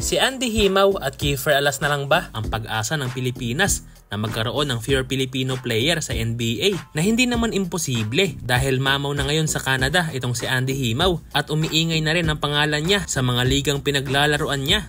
Si Andy Himaw at Kiefer Alas na lang ba ang pag-asa ng Pilipinas na magkaroon ng pure Filipino player sa NBA? Na hindi naman imposible dahil mamaw na ngayon sa Canada itong si Andy Himaw at umiingay na rin ang pangalan niya sa mga ligang pinaglalaroan niya.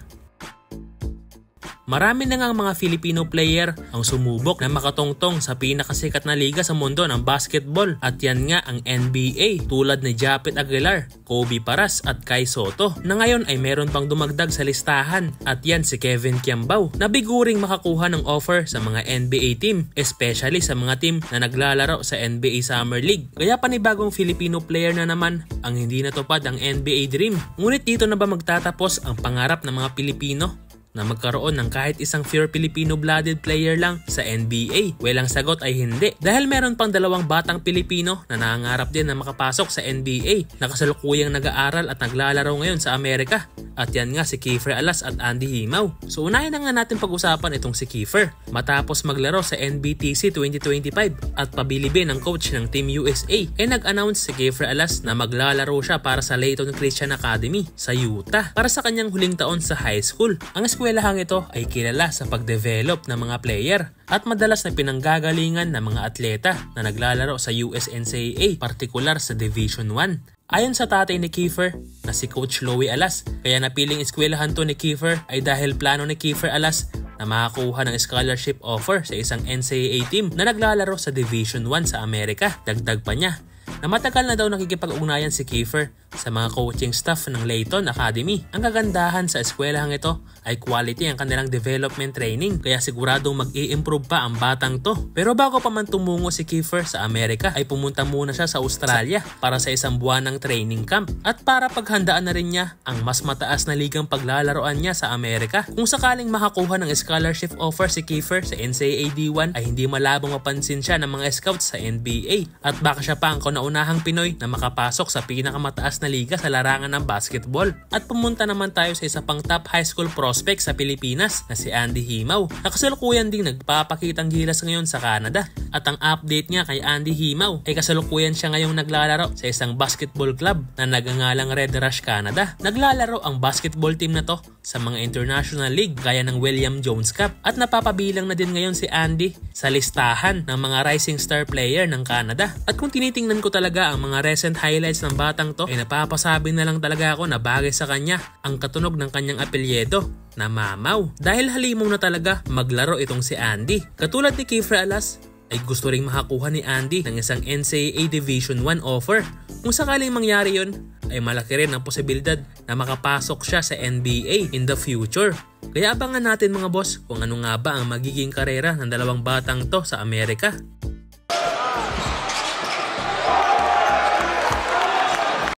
Marami na nga mga Filipino player ang sumubok na makatongtong sa pinakasikat na liga sa mundo ng basketball at yan nga ang NBA tulad ni Japet Aguilar, Kobe Paras at Kai Soto na ngayon ay meron pang dumagdag sa listahan at yan si Kevin Kiambao na biguring makakuha ng offer sa mga NBA team, especially sa mga team na naglalaro sa NBA Summer League. Kaya panibagong Filipino player na naman ang hindi natupad ang NBA dream. Ngunit dito na ba magtatapos ang pangarap ng mga Pilipino na magkaroon ng kahit isang pure Filipino-blooded player lang sa NBA? Well, ang sagot ay hindi. Dahil meron pang dalawang batang Pilipino na nangangarap din na makapasok sa NBA na kasalukuyang nag-aaral at naglalaro ngayon sa Amerika. At yan nga si Kiefer Alas at Andy Himaw. So unahin na nga natin pag-usapan itong si Kiefer. Matapos maglaro sa NBTC 2025 at pabilibin ng coach ng Team USA, nag-announce si Kiefer Alas na maglalaro siya para sa Layton Christian Academy sa Utah para sa kanyang huling taon sa high school. Ang eskwelahang ito ay kilala sa pag-develop ng mga player at madalas na pinanggagalingan ng mga atleta na naglalaro sa USNCAA, partikular sa Division 1. Ayon sa tatay ni Kiefer na si Coach Louie Alas, kaya napiling eskwelahan to ni Kiefer ay dahil plano ni Kiefer Alas na makakuha ng scholarship offer sa isang NCAA team na naglalaro sa Division 1 sa Amerika. Dagdag pa niya na matagal na daw nakikipag-ugnayan si Kiefer sa mga coaching staff ng Layton Academy. Ang kagandahan sa eskwelahang ito ay quality ang kanilang development training, kaya siguradong mag-i-improve pa ang batang to. Pero bago pa man tumungo si Kiefer sa Amerika ay pumunta muna siya sa Australia para sa isang buwan ng training camp at para paghandaan na rin niya ang mas mataas na ligang paglalaroan niya sa Amerika. Kung sakaling makakuha ng scholarship offer si Kiefer sa NCAA D1 ay hindi malabong mapansin siya ng mga scouts sa NBA at baka siya pa ang kauna-unahang Pinoy na makapasok sa pinakamataas na liga sa larangan ng basketball. At pumunta naman tayo sa isa pang top high school prospect sa Pilipinas na si Andy Himaw na kasalukuyan ding nagpapakitang gilas ngayon sa Canada. At ang update niya kay Andy Himaw ay kasalukuyan siya ngayong naglalaro sa isang basketball club na nagngangalang Red Rush Canada. Naglalaro ang basketball team na to sa mga international league gaya ng William Jones Cup at napapabilang na din ngayon si Andy sa listahan ng mga rising star player ng Canada. At kung tinitingnan ko talaga ang mga recent highlights ng batang to ay napapasabi na lang talaga ako na bagay sa kanya ang katunog ng kanyang apelyido na Mamaw. Dahil halimaw na talaga maglaro itong si Andy. Katulad ni Kiefer Alas ay gusto ring makakuha ni Andy ng isang NCAA Division 1 offer. Kung sakaling mangyari yun, ay malaki rin ang posibilidad na makapasok siya sa NBA in the future. Kaya abangan natin mga boss kung ano nga ba ang magiging karera ng dalawang batang to sa Amerika.